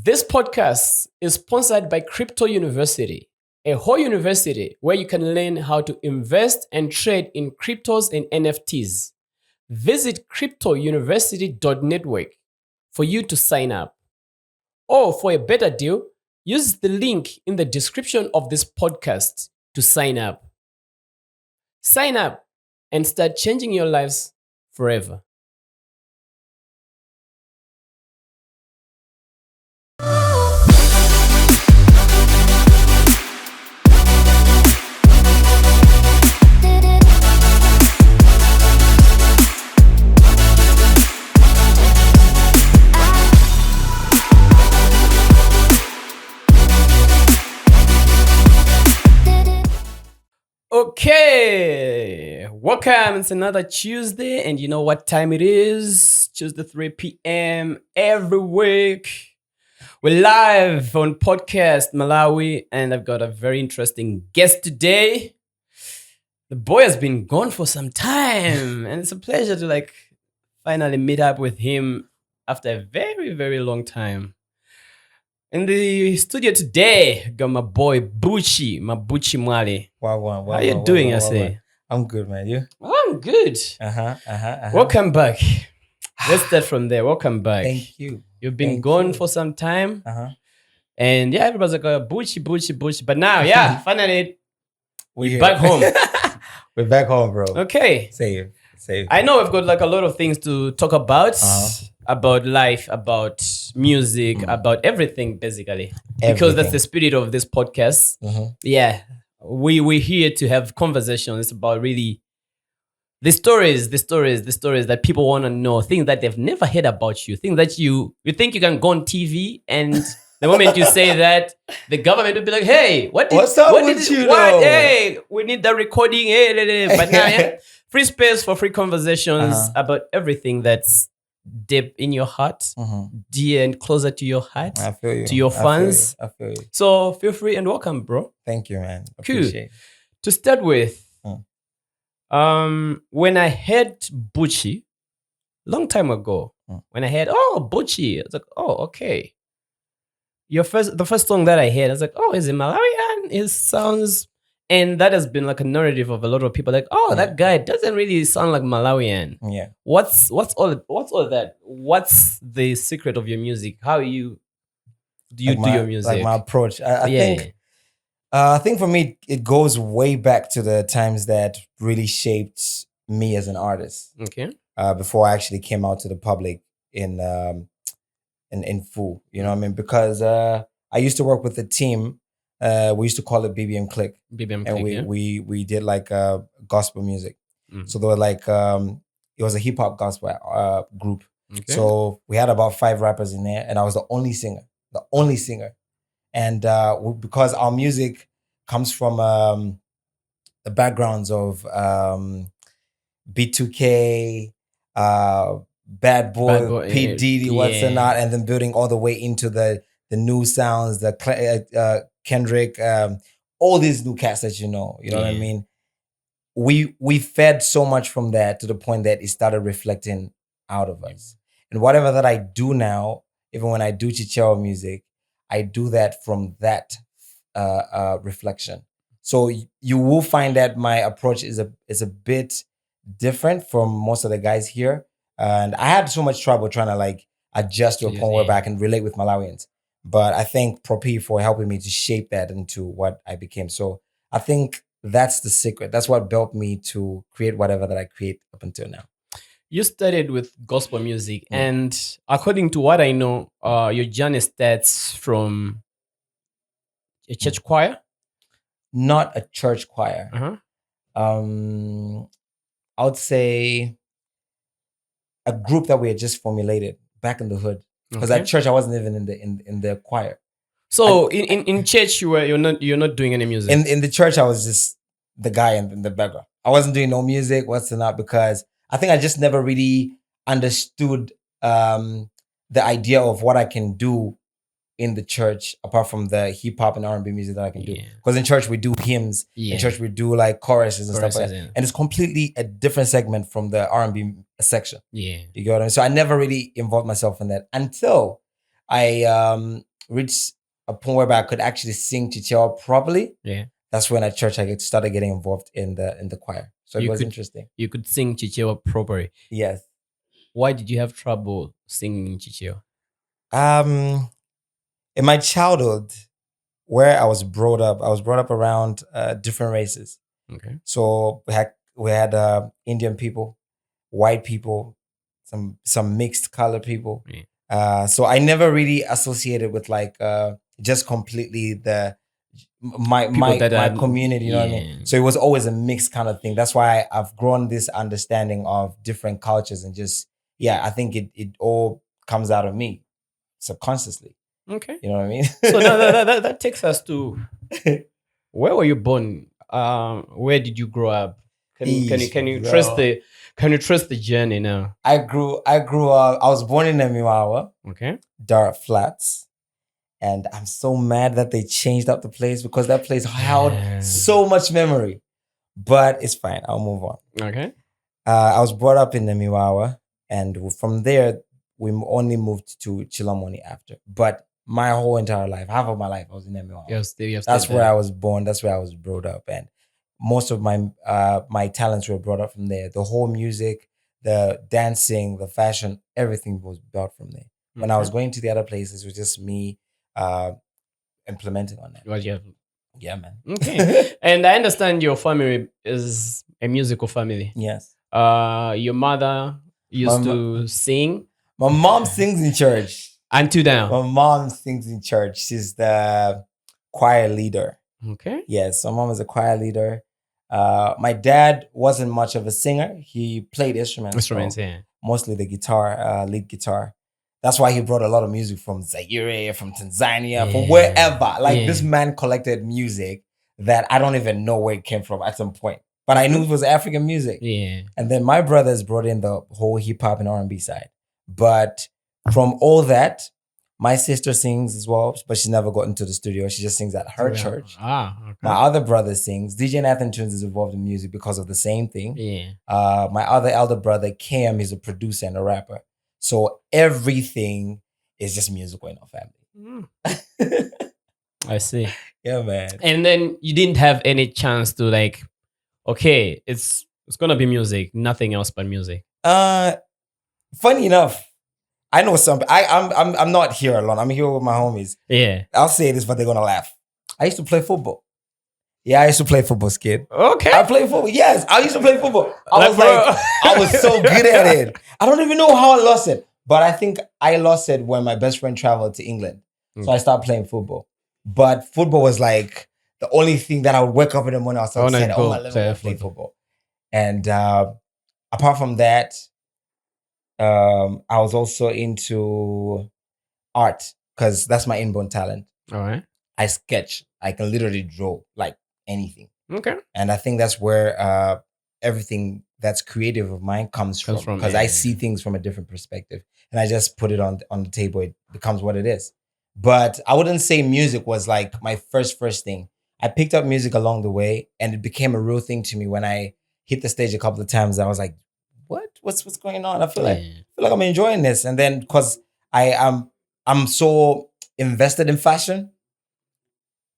This podcast is sponsored by Crypto University, a whole university where you can learn how to invest and trade in cryptos and NFTs. Visit cryptouniversity.network for you to sign up. Or for a better deal, use the link in the description of this podcast to sign up. Sign up and start changing your lives forever. Okay, welcome. It's another Tuesday, and you know what time it is? Tuesday, 3 p.m. every week. We're live on Podcast Malawi, and I've got a very interesting guest today. The boy has been gone for some time, and it's a pleasure to finally meet up with him after a very, very long time. In the studio today, got my boy Bucci, my Bucci Mwale. Wow. How you doing, I say? I'm good, man. You? I'm good. Welcome back. Let's start from there. Welcome back. Thank you. You've been gone for some time. And yeah, everybody's like, Bucci. But now, finally, we're back home. We're back home, bro. Okay. Save. I know we've got a lot of things to talk about. About life, about music, about everything, basically. Because that's the spirit of this podcast. Yeah. We're here to have conversations about really the stories that people want to know, things that they've never heard about you, things that you think you can go on TV, and the moment you say that, the government will be like, hey, what's up with you? Hey, we need that recording. Hey. But now, free space for free conversations about everything that's deep in your heart, dear and closer to your heart, I feel you. To your fans. I feel you. So feel free and welcome, bro. Thank you, man. Cool. To start with, when I heard Bucci, long time ago, when I heard, Bucci, I was like, okay. The first song that I heard, I was like, is it Malawian? It sounds, and that has been like a narrative of a lot of people, like, that guy doesn't really sound like Malawian. Yeah. What's all that? What's the secret of your music? How do you do your music? Like my approach. I think for me, it goes way back to the times that really shaped me as an artist. Okay. Before I actually came out to the public in full, you know what I mean? Because I used to work with a team. We used to call it BBM Click. And we did gospel music. So there were it was a hip hop gospel group. Okay. So we had about 5 rappers in there, and I was the only singer. And because our music comes from the backgrounds of B2K, Bad Boy, P. Diddy, what's not, and then building all the way into the new sounds, the Kendrick, all these new cats that you know what I mean? We fed so much from that to the point that it started reflecting out of us. And whatever that I do now, even when I do Chichewa music, I do that from that reflection. So you will find that my approach is a bit different from most of the guys here. And I had so much trouble trying to adjust to a point where I can relate with Malawians. But I thank Propi for helping me to shape that into what I became. So I think that's the secret. That's what built me to create whatever that I create up until now. You started with gospel music, and according to what I know, your journey starts from a church choir? Not a church choir. I would say a group that we had just formulated back in the hood. Because at church I wasn't even in the choir. So in church you're not doing any music. In the church I was just the guy in the background. I wasn't doing no music, because I think I just never really understood the idea of what I can do in the church, apart from the hip hop and R&B music that I can do. Because in church we do hymns, in church we do like choruses and stuff like that. And it's completely a different segment from the R&B section. Yeah. You get what I mean? So I never really involved myself in that until I reached a point where I could actually sing Chichewa properly, that's when at church I started getting involved in the choir. So it was interesting. You could sing Chichewa properly. Yes. Why did you have trouble singing Chichewa? In my childhood, where I was brought up around different races. Okay. So we had Indian people, white people, some mixed color people. Yeah. So I never really associated with like just completely my community, you know what I mean? So it was always a mixed kind of thing. That's why I've grown this understanding of different cultures and just, I think it all comes out of me subconsciously. Okay. You know what I mean? So that takes us to, where were you born? Where did you grow up? Can you trust the journey now? I grew up, I was born in Emiwawa. Okay. Dara Flats. And I'm so mad that they changed up the place because that place held so much memory. But it's fine. I'll move on. Okay. I was brought up in Nemiwawa, and from there, we only moved to Chilamoni after. But my whole entire life, half of my life, I was in Nemiwawa. That's where I was born. That's where I was brought up. And most of my talents were brought up from there. The whole music, the dancing, the fashion, everything was brought from there. When I was going to the other places, it was just me implementing on that. Well, yeah, man. Okay. And I understand your family is a musical family. Yes. Your mother used to sing. My mom sings in church. Until now. My mom sings in church. She's the choir leader. Okay. Yes, my mom is a choir leader. My dad wasn't much of a singer. He played instruments. Mostly the guitar, lead guitar. That's why he brought a lot of music from Zaire, from Tanzania, from wherever. Like this man collected music that I don't even know where it came from at some point. But I knew it was African music. Yeah. And then my brothers brought in the whole hip hop and R&B side. But from all that, my sister sings as well, but she never got into the studio. She just sings at her church. Okay. My other brother sings. DJ Nathan Tunes is involved in music because of the same thing. Yeah. My other elder brother, Cam, is a producer and a rapper. So everything is just musical in our family. I see. Yeah, man. And then you didn't have any chance to like, okay, it's gonna be music, nothing else but music. Funny enough, I know some. I'm not here alone. I'm here with my homies. Yeah. I'll say this, but they're gonna laugh. I used to play football. Yeah, I used to play football, kid. Okay. I played football. Yes, I used to play football. I was so good at it. I don't even know how I lost it. But I think I lost it when my best friend traveled to England. So I started playing football. But football was like the only thing that I would wake up in the morning. I was saying, oh, let me play football. And apart from that, I was also into art because that's my inborn talent. All right. I sketch. I can literally draw like anything. Okay. And I think that's where everything that's creative of mine comes from. Because I see things from a different perspective. And I just put it on the table. It becomes what it is. But I wouldn't say music was like my first thing. I picked up music along the way and it became a real thing to me when I hit the stage a couple of times. I was like, what's going on? I feel like I'm enjoying this. And then because I'm so invested in fashion,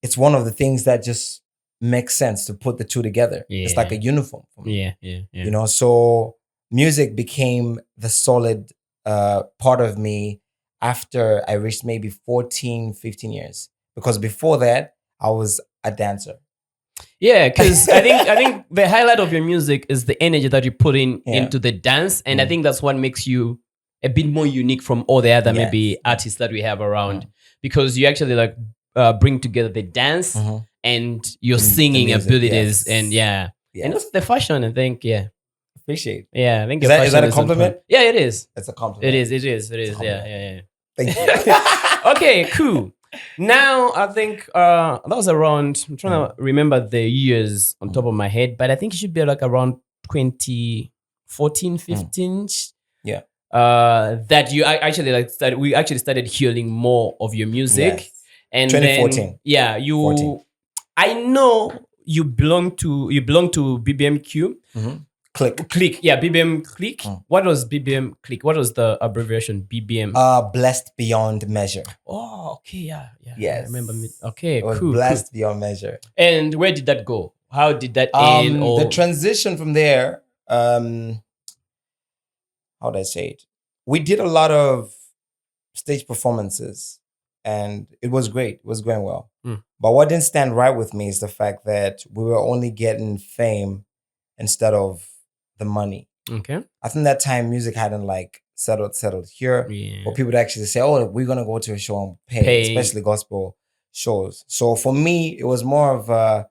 it's one of the things that just makes sense to put the two together. Yeah. It's like a uniform for me. Yeah. You know, so music became the solid part of me after I reached maybe 14, 15 years. Because before that, I was a dancer. Yeah, because I think the highlight of your music is the energy that you put into the dance. And I think that's what makes you a bit more unique from all the other maybe artists that we have around. Because you actually like bring together the dance and your singing abilities and and also the fashion. I think appreciate. Yeah, I think is that a compliment? Yeah, it is. It's a compliment. It is. Yeah. Thank you. Okay, cool. Now I think that was around. I'm trying to remember the years on top of my head, but I think it should be like around 2014, 15. Yeah. That you actually like started. We actually started hearing more of your music. Yes. And 2014. Then, you. 14. I know you belong to BBMQ. Click. Click. Yeah, BBM Click. What was BBM Click? What was the abbreviation? BBM. Blessed beyond measure. Oh, okay. Yeah. Yes. I remember. Okay, It was cool. blessed beyond measure. And where did that go? How did that end? The transition from there, how do I say it? We did a lot of stage performances and it was great. It was going well. But what didn't stand right with me is the fact that we were only getting fame instead of the money. Okay. I think that time music hadn't like settled here. Yeah. For people to actually say, oh, we're gonna go to a show and pay. Especially gospel shows. So for me, it was more of a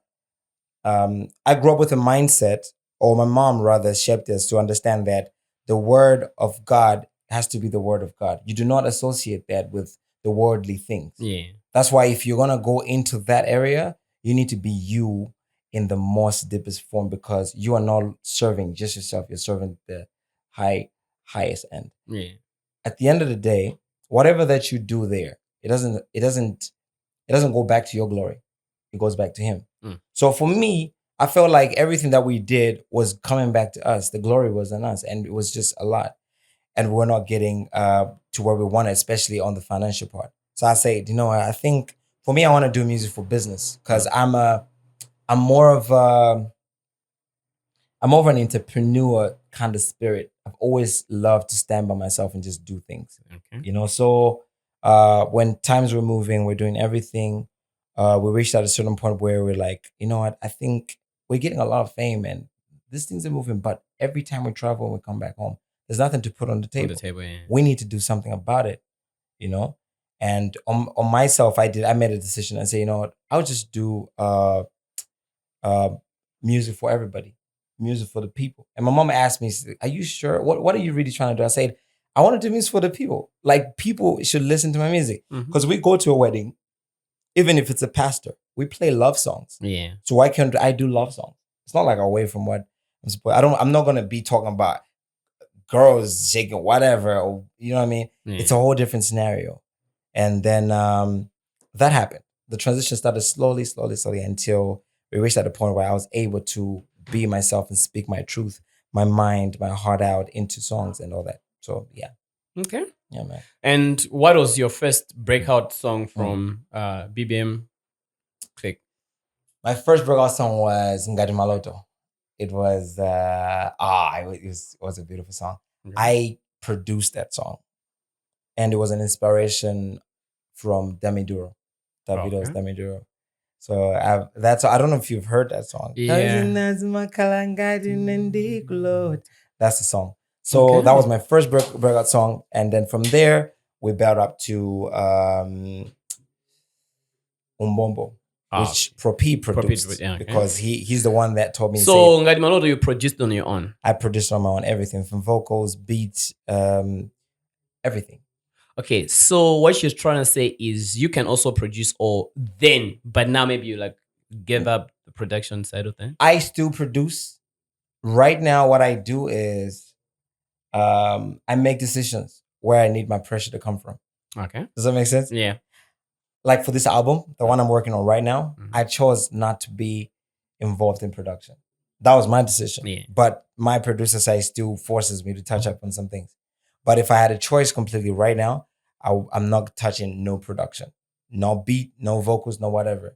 I grew up with a mindset, or my mom rather shaped us to understand that the word of God has to be the word of God. You do not associate that with the worldly things. Yeah. That's why if you're gonna go into that area, you need to be you in the most deepest form, because you are not serving just yourself. You're serving the highest end. Yeah. At the end of the day, whatever that you do there, it doesn't go back to your glory. It goes back to him. So for me, I felt like everything that we did was coming back to us. The glory was on us, and it was just a lot. And we're not getting to where we wanted, especially on the financial part. So I say, you know, I think for me, I want to do music for business, because I'm more of an entrepreneur kind of spirit. I've always loved to stand by myself and just do things. Okay. You know, so when times were moving, we're doing everything. We reached at a certain point where we're like, you know what? I think we're getting a lot of fame and these things are moving. But every time we travel and we come back home, there's nothing to put on the table. Yeah. We need to do something about it, you know? And on myself, I made a decision and say, you know what? I'll just do music for everybody, music for the people. And my mom asked me, are you sure? What are you really trying to do? I said, I want to do music for the people. Like, people should listen to my music. Because we go to a wedding, even if it's a pastor, we play love songs. Yeah. So why can't I do love songs? It's not like away from what I'm supposed. I'm not gonna be talking about girls shaking whatever, or you know what I mean? Yeah. It's a whole different scenario. And then that happened. The transition started slowly until we reached at a point where I was able to be myself and speak my truth, my mind, my heart out into songs and all that. So yeah. Okay. Yeah, man. And what was your first breakout song from BBM Click? My first breakout song was Ngadi Maloto. It was it was a beautiful song. Mm-hmm. I produced that song, and it was an inspiration from Damiduro, Davido's Damiduro. So I don't know if you've heard that song. Yeah. That's the song. So that was my first breakout song, and then from there we built up to Umbombo, which Propi produced, because he's the one that told me. So Ngadi Maloto, you produced on your own? I produced on my own, everything from vocals, beats, everything. Okay, so what you're trying to say is you can also produce but now maybe you like give up the production side of things? I still produce. Right now, what I do is I make decisions where I need my pressure to come from. Okay. Does that make sense? Yeah. Like for this album, the one I'm working on right now, I chose not to be involved in production. That was my decision. Yeah. But my producer side still forces me to touch up on some things. But if I had a choice completely right now, I'm not touching no production, no beat, no vocals, no whatever.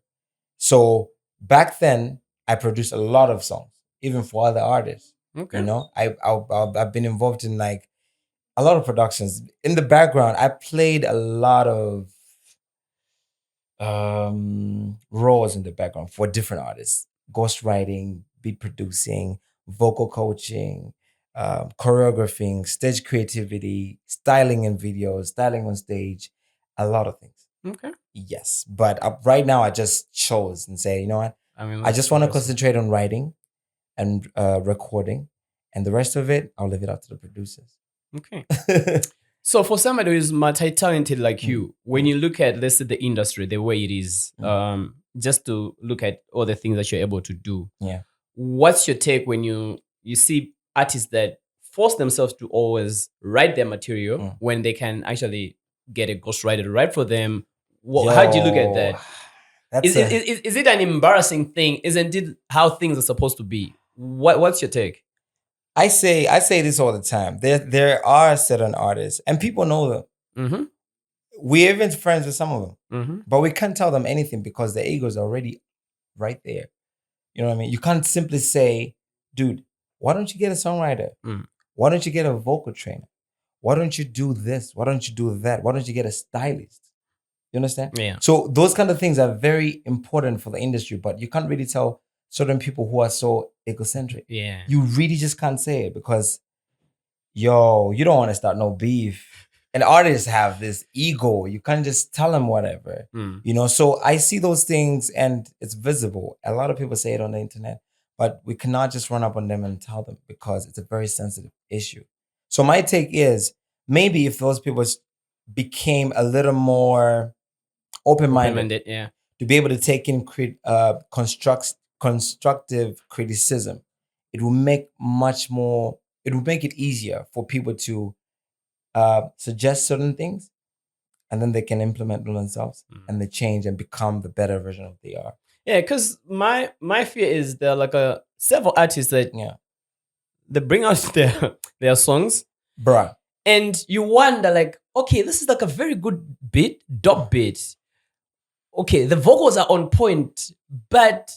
So back then, I produced a lot of songs, even for other artists. Okay. You know, I've been involved in like a lot of productions. In the background, I played a lot of roles in the background for different artists: ghostwriting, beat producing, vocal coaching, choreographing, stage creativity, styling in videos, styling on stage, a lot of things. Okay. Yes, but right now I just chose and say, you know what? I just want to concentrate on writing and recording, and the rest of it, I'll leave it up to the producers. Okay. So for somebody who is multi-talented like you, when you look at, let's say, the industry, the way it is, just to look at all the things that you're able to do, what's your take when you see artists that force themselves to always write their material when they can actually get a ghostwriter to write for them? How do you look at that? Is it an embarrassing thing? Isn't it how things are supposed to be? What's your take? I say this all the time. There are certain artists, and people know them. Mm-hmm. We're even friends with some of them, Mm-hmm. but we can't tell them anything because their egos are already right there. You know what I mean? You can't simply say, dude, why don't you get a songwriter? Mm. Why don't you get a vocal trainer? Why don't you do this? Why don't you do that? Why don't you get a stylist? You understand? Yeah. So those kind of things are very important for the industry, but you can't really tell certain people who are so egocentric. Yeah. You really just can't say it because, yo, you don't want to start no beef. And artists have this ego. You can't just tell them whatever. Mm. You know, so I see those things and it's visible. A lot of people say it on the internet, but we cannot just run up on them and tell them because it's a very sensitive issue. So my take is maybe if those people became a little more open-minded Open-minded, yeah. to be able to take in constructive criticism, it will make it easier for people to suggest certain things, and then they can implement them themselves and they change and become the better version of they are. Yeah, because my fear is there are like several artists that they bring out their songs, bruh, and you wonder like, okay, this is like a very good beat, dope beat. Okay, the vocals are on point, but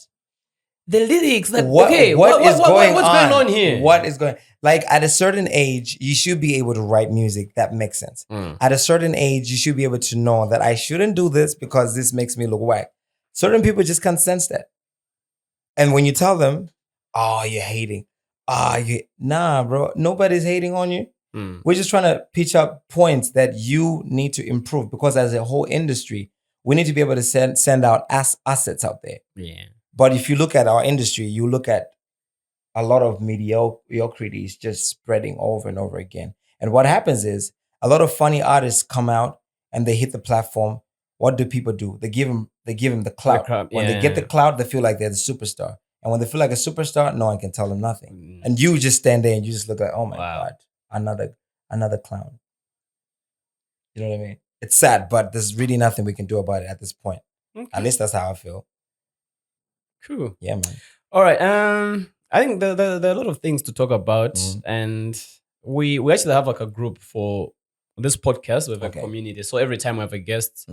the lyrics, like, what's going on here? What is going? Like at a certain age, you should be able to write music that makes sense. At a certain age, you should be able to know that I shouldn't do this because this makes me look whack. Certain people just can't sense that. And when you tell them, "Oh, you're hating," nah, bro, nobody's hating on you. We're just trying to pitch up points that you need to improve because as a whole industry, we need to be able to send out assets out there. Yeah. But if you look at our industry, you look at a lot of mediocrity is just spreading over and over again. And what happens is a lot of funny artists come out and they hit the platform. What do people do? They give them the clout. When they get the clout, they feel like they're the superstar. And when they feel like a superstar, no one can tell them nothing. And you just stand there and you just look like, oh my God, another clown. You know what I mean? It's sad, but there's really nothing we can do about it at this point. Okay. At least that's how I feel. Cool. Yeah, man. All right. I think there are a lot of things to talk about, and we actually have like a group for this podcast with a community. So every time we have a guest,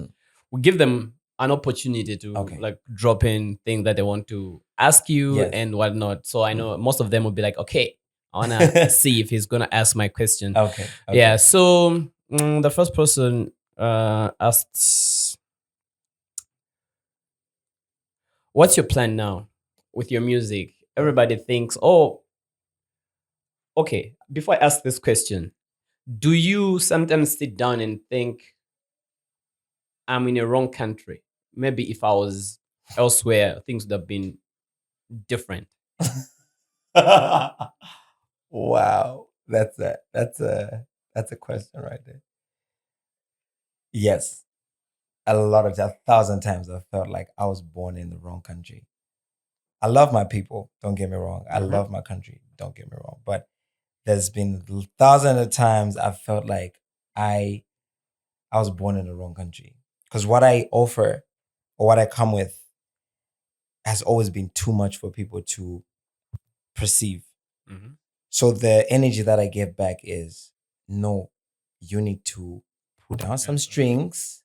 we give them an opportunity to like drop in things that they want to ask you and whatnot. So I know most of them will be like, okay, I wanna see if he's gonna ask my question. Okay. Yeah. So the first person asked, what's your plan now with your music? Everybody thinks, oh, okay. Before I ask this question, do you sometimes sit down and think, I'm in a wrong country? Maybe if I was elsewhere, things would have been different. Wow. That's a question right there. Yes. A 1,000 times I felt like I was born in the wrong country. I love my people, don't get me wrong. I love my country, don't get me wrong. But there's been thousands of times I felt like I was born in the wrong country. Because what I offer or what I come with has always been too much for people to perceive. So the energy that I give back is, no, you need to put down some strings,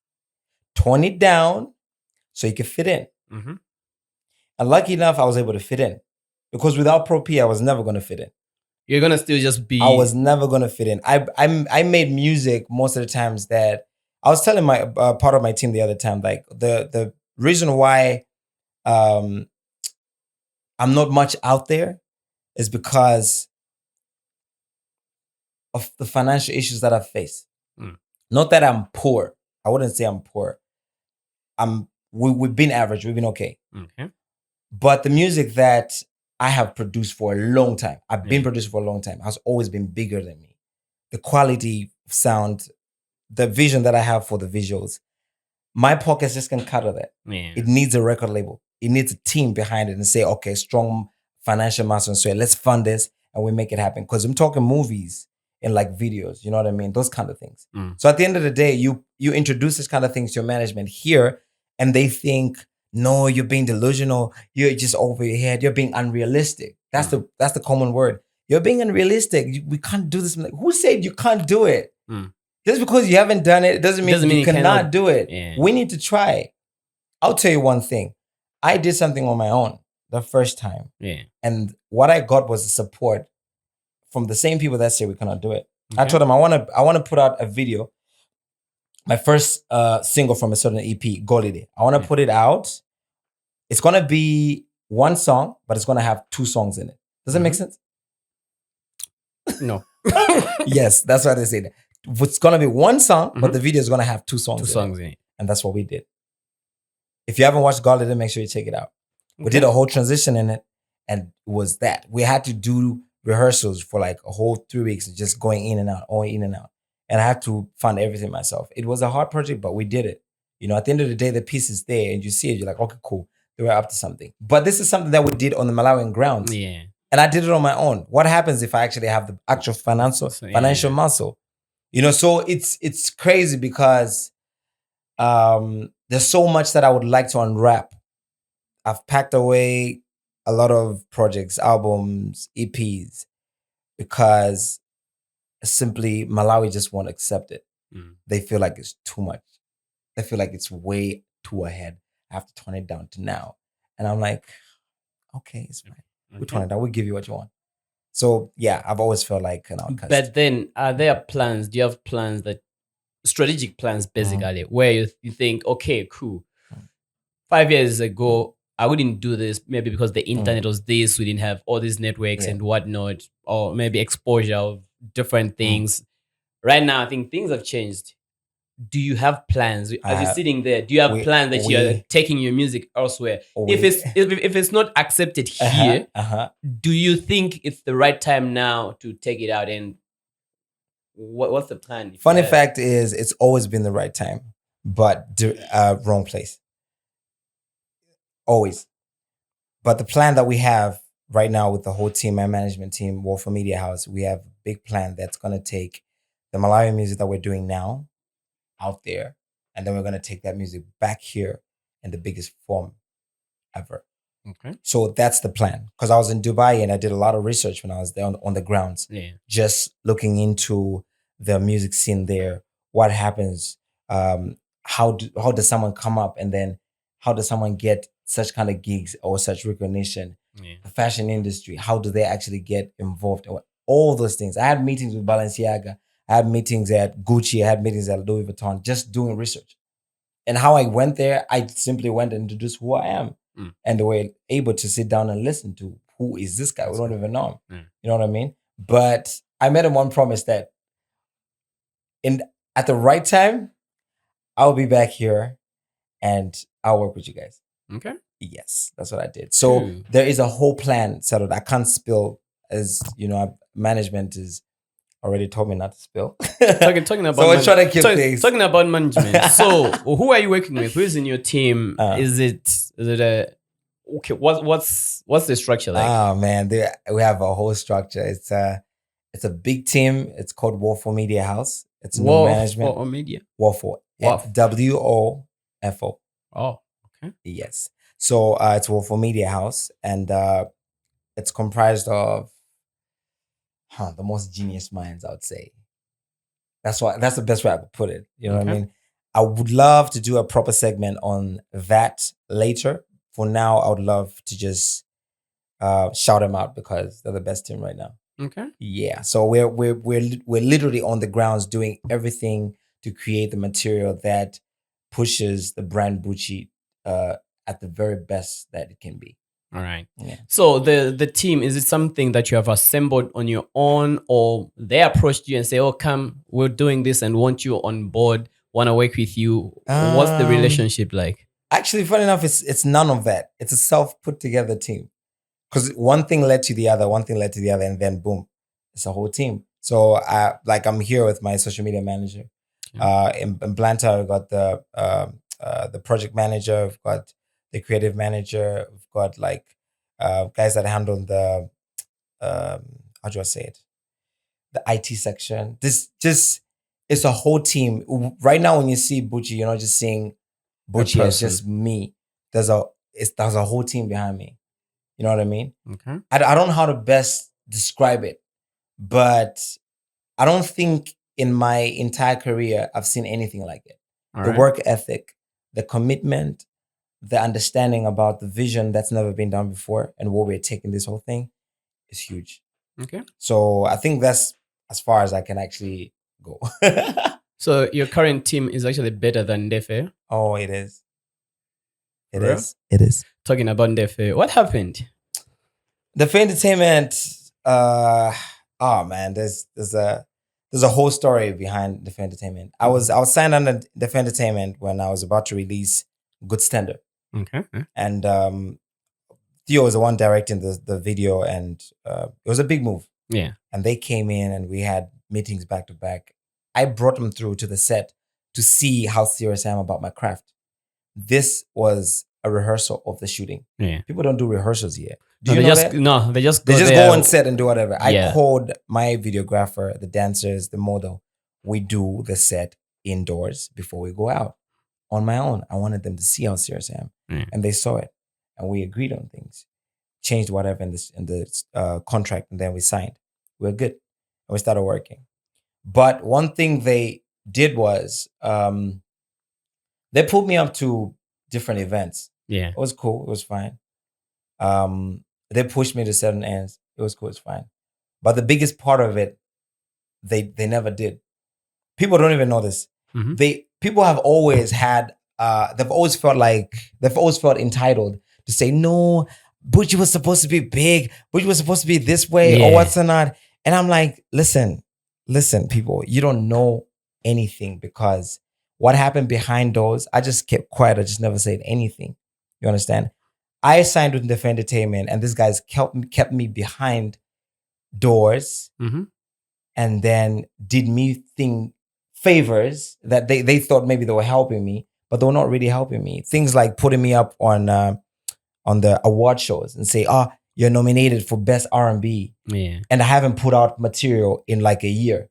tone it down so you can fit in. And lucky enough, I was able to fit in. Because without Pro P, I was never going to fit in. You're going to still just be... I was never going to fit in. I made music most of the times that... I was telling my part of my team the other time, like the reason why I'm not much out there is because of the financial issues that I face. Not that I'm poor. I wouldn't say I'm poor. We've been average. We've been okay. But the music that I have produced for a long time, I've been producing for a long time, has always been bigger than me. The quality of sound, the vision that I have for the visuals, my pockets just can cover that. It needs a record label. It needs a team behind it and say, okay, strong financial muscle and say, let's fund this and we make it happen. Because I'm talking movies and like videos, you know what I mean? Those kind of things. So at the end of the day, you introduce this kind of things to your management here and they think, no, you're being delusional. You're just over your head. You're being unrealistic. That's the common word. you're being unrealistic. We can't do this. Like, who said you can't do it? Mm. Just because you haven't done it, it doesn't mean you cannot do it. Yeah. We need to try. I'll tell you one thing. I did something on my own the first time. Yeah. And what I got was the support from the same people that say we cannot do it. Okay. I told them I want to put out a video. My first single from a certain EP, Golide. I want to put it out. It's going to be one song, but it's going to have 2 songs in it. Does that make sense? No. Yes, that's why they say that. It's going to be one song, but the video is going to have 2 songs. 2 songs in it. And that's what we did. If you haven't watched Golide, make sure you check it out. Okay. We did a whole transition in it, and it was that. We had to do rehearsals for like a whole 3 weeks, just going in and out, only in and out. And I had to fund everything myself. It was a hard project, but we did it. You know, at the end of the day, the piece is there and you see it, you're like, okay, cool. They were up to something. But this is something that we did on the Malawian grounds. Yeah. And I did it on my own. What happens if I actually have the actual financial muscle? You know, so it's crazy because there's so much that I would like to unwrap. I've packed away a lot of projects, albums, EPs, because simply Malawi just won't accept it. They feel like it's too much. They feel like it's way too ahead. I have to tone it down to now. And I'm like, okay, it's fine. We'll tone it down. We'll give you what you want. So yeah, I've always felt like an outcast. But then are there plans? Do you have plans strategic plans basically, where you think, okay, cool. 5 years ago, I wouldn't do this maybe because the internet was this, we didn't have all these networks and whatnot, or maybe exposure of different things. Right now, I think things have changed. Do you have plans? As you're sitting there, do you have plans that you're taking your music elsewhere? If it's not accepted here, do you think it's the right time now to take it out? And what's the plan? Funny fact is, it's always been the right time, but wrong place. Always. But the plan that we have right now with the whole team, my management team, War for Media House, we have a big plan that's going to take the Malawian music that we're doing now out there, and then we're going to take that music back here in the biggest form ever. Okay. So that's the plan. Because I was in Dubai and I did a lot of research when I was there on the grounds, just looking into the music scene there. What happens? How does someone come up, and then how does someone get such kind of gigs or such recognition? The fashion industry, how do they actually get involved? All those things. I had meetings with Balenciaga. I had meetings at Gucci. I had meetings at Louis Vuitton, just doing research. And how I went there, I simply went and introduced who I am. And they were able to sit down and listen to, who is this guy? We don't even know him. You know what I mean? But I made him one promise that at the right time, I'll be back here and I'll work with you guys. Okay. Yes, that's what I did. So there is a whole plan settled. I can't spill, as you know, management is already told me not to spill. Talking about so we're trying to keep things. Talking about management. So who are you working with? Who's in your team? Is it a okay? What's the structure like? Oh man, we have a whole structure. It's a big team. It's called War for Media House. It's new management. War Media. War for WOFO. Oh, okay. Yes. So it's War for Media House, and it's comprised of the most genius minds, I would say. That's the best way I could put it. You know what I mean? I would love to do a proper segment on that later. For now, I would love to just shout them out because they're the best team right now. Okay. Yeah. So we're literally on the grounds doing everything to create the material that pushes the brand Bucci at the very best that it can be. All right. Yeah. So the team, is it something that you have assembled on your own, or they approached you and say, "Oh, come, we're doing this and want you on board, want to work with you"? What's the relationship like? Actually, funny enough, it's none of that. It's a self-put together team. Because one thing led to the other, and then boom, it's a whole team. So I'm here with my social media manager. In Blanta, we've got the project manager, we've got the creative manager, we've got guys that handle the how do I say it? The IT section. It's a whole team. Right now, when you see Bucci, you're not just seeing Bucci as just me. There's a whole team behind me. You know what I mean? Okay. I don't know how to best describe it. But I don't think in my entire career I've seen anything like it. All The right. work ethic, the commitment, the understanding about the vision that's never been done before and where we're taking this whole thing is huge. Okay. So I think that's as far as I can actually go. So your current team is actually better than Ndefe. Oh, it is. It Real? is. It is. Talking about Ndefe, what happened? The entertainment. Oh man, there's a whole story behind the entertainment. I was signed under the entertainment when I was about to release Good Standard, Okay. and Theo was the one directing the video, and it was a big move. Yeah. And they came in, and we had meetings back to back. I brought them through to the set to see how serious I am about my craft. This was a rehearsal of the shooting. Yeah. People don't do rehearsals yet. No, they just They just there. go on set and do whatever. Yeah. I called my videographer, the dancers, the model. We do the set indoors before we go out on my own. I wanted them to see how serious I am, and they saw it, and we agreed on things, changed whatever in the contract, and then we signed. We're good, and we started working. But one thing they did was they pulled me up to different events. Yeah. It was cool. It was fine. They pushed me to certain ends. It was cool. It's fine. But the biggest part of it, they never did. People don't even know this. People have always had. They've always felt entitled to say no. Bucci was supposed to be big. Bucci was supposed to be this way or what's not. And I'm like, listen, people, you don't know anything because what happened behind doors, I just kept quiet. I just never said anything. You understand? I signed with Defend Entertainment, and this guy's kept me behind doors, and then did me favors that they thought maybe they were helping me, but they were not really helping me. Things like putting me up on the award shows and say, "Oh, you're nominated for Best R&B," and I haven't put out material in like a year.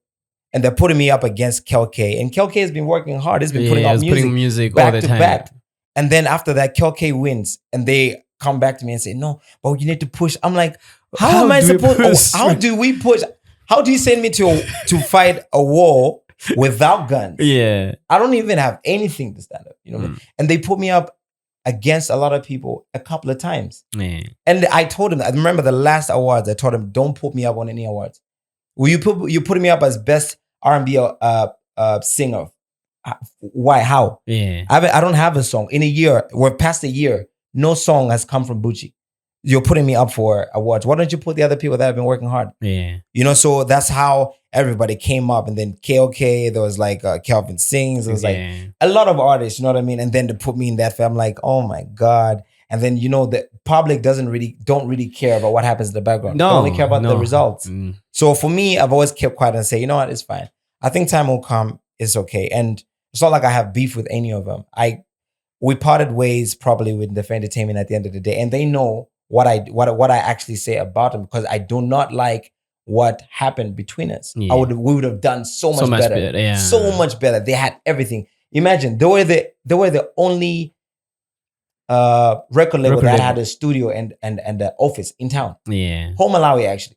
And they're putting me up against Kelke. And Kelke has been working hard. He's been putting out music back to back. And then after that, Kelke wins. And they come back to me and say, no, but you need to push. I'm like, how am I supposed? How do we push? How do you send me to fight a war without guns? Yeah. I don't even have anything to stand up. You know what I mean? And they put me up against a lot of people a couple of times. And I told them, I remember the last awards, I told them, don't put me up on any awards. Well, you putting me up as best R&B singer. Why? How? Yeah. I don't have a song. In a year, we're past a year, no song has come from Bucci. You're putting me up for awards. Why don't you put the other people that have been working hard? Yeah. You know, so that's how everybody came up. And then KOK, there was like Kelvin Sings. There was like a lot of artists, you know what I mean? And then to put me in that, I'm like, oh my God. And then, you know, the public don't really care about what happens in the background. No, they only care about the results. So for me, I've always kept quiet and say, you know what, it's fine. I think time will come. It's okay. And it's not like I have beef with any of them. We parted ways probably with Defend Entertainment at the end of the day. And they know what I actually say about them, because I do not like what happened between us. Yeah. We would have done so much better. Yeah. So much better. They had everything. Imagine they were the only record label that had a studio and an office in town. Yeah. Home Malawi, actually.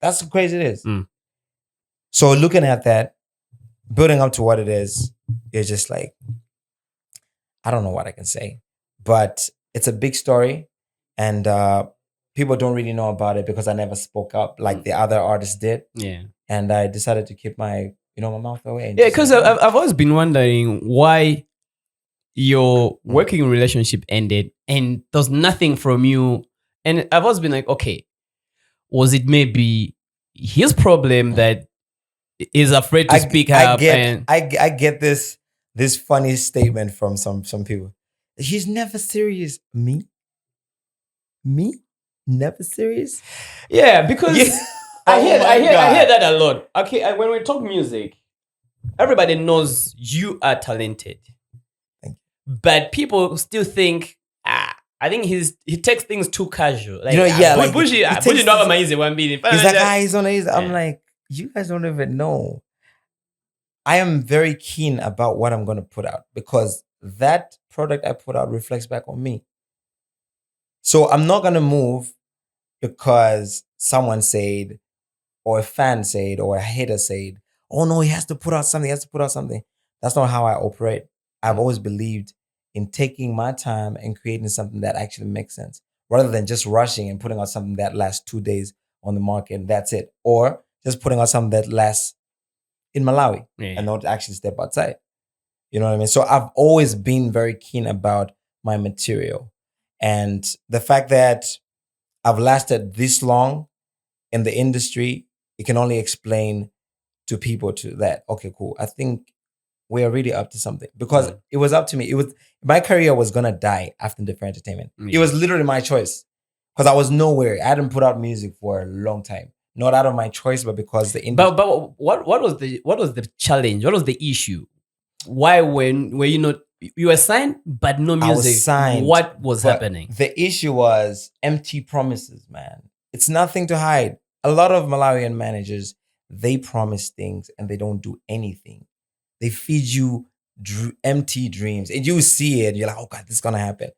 That's how crazy it is. So looking at that, building up to what it is, it's just like, I don't know what I can say. But it's a big story, and people don't really know about it because I never spoke up like the other artists did. Yeah. And I decided to keep my mouth away. Yeah, because I've always been wondering why your working relationship ended and there's nothing from you. And I've always been like, okay, was it maybe his problem that is afraid to speak up? I get this funny statement from some people. He's never serious. Me? Never serious? Yeah, because I hear that a lot. Okay, when we talk music, everybody knows you are talented. But people still think, I think he takes things too casual. Like, Bucci not amazing one beating. He's like, he's on easy. I'm like, you guys don't even know. I am very keen about what I'm going to put out, because that product I put out reflects back on me. So I'm not going to move because someone said, or a fan said, or a hater said, oh no, he has to put out something, he has to put out something. That's not how I operate. I've always believed in taking my time and creating something that actually makes sense, rather than just rushing and putting out something that lasts 2 days on the market and that's it. Or just putting out something that lasts in Malawi and not actually step outside. You know what I mean? So I've always been very keen about my material. And the fact that I've lasted this long in the industry, it can only explain to people to that, okay, cool. I think we are really up to something, because it was up to me. It was, my career was gonna die after Different Entertainment. It was literally my choice, because I was nowhere. I hadn't put out music for a long time. Not out of my choice, but because the industry. But what was the challenge? What was the issue? Why were you not, you were signed but no music? I was signed. What was happening? The issue was empty promises, man. It's nothing to hide. A lot of Malawian managers, they promise things and they don't do anything. They feed you empty dreams, and you see it. You're like, oh God, this is gonna happen.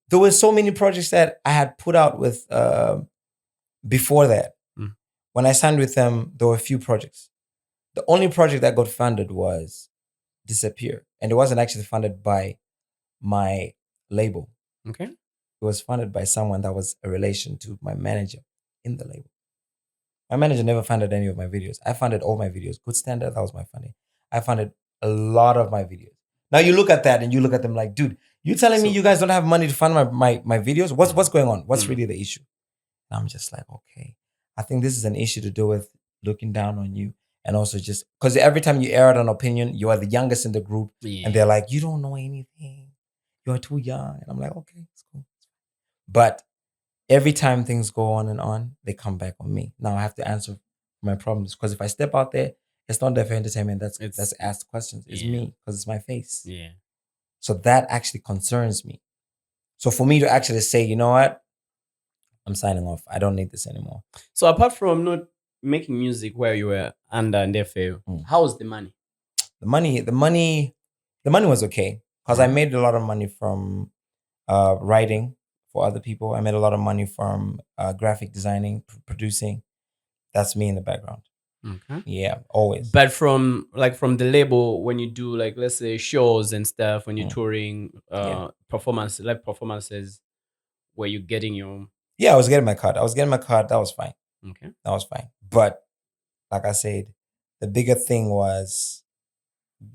There were so many projects that I had put out with before that. When I signed with them, there were a few projects. The only project that got funded was Disappear, and it wasn't actually funded by my label. Okay, it was funded by someone that was a relation to my manager in the label. My manager never funded any of my videos. I funded all my videos. Good Standard, that was my funding. I funded a lot of my videos. Now you look at that and you look at them like, dude, you telling me you guys don't have money to fund my videos? What's going on? What's really the issue? And I'm just like, okay, I think this is an issue to do with looking down on you. And also just because every time you air out an opinion, you are the youngest in the group. And they're like, you don't know anything. You're too young. And I'm like, okay, it's cool. But every time things go on, they come back on me. Now I have to answer my problems, because if I step out there, it's not there for entertainment. That's asked questions. It's me, because it's my face. Yeah. So that actually concerns me. So for me to actually say, you know what, I'm signing off. I don't need this anymore. So apart from not making music where you were under and FAO, how was the money? The money was okay, because I made a lot of money from writing for other people. I made a lot of money from graphic designing, producing. That's me in the background. Okay. Yeah, always. But from the label, when you do, like, let's say shows and stuff, when you're touring, live performances, were you getting your? Yeah, I was getting my cut. That was fine. Okay. That was fine. But like I said, the bigger thing was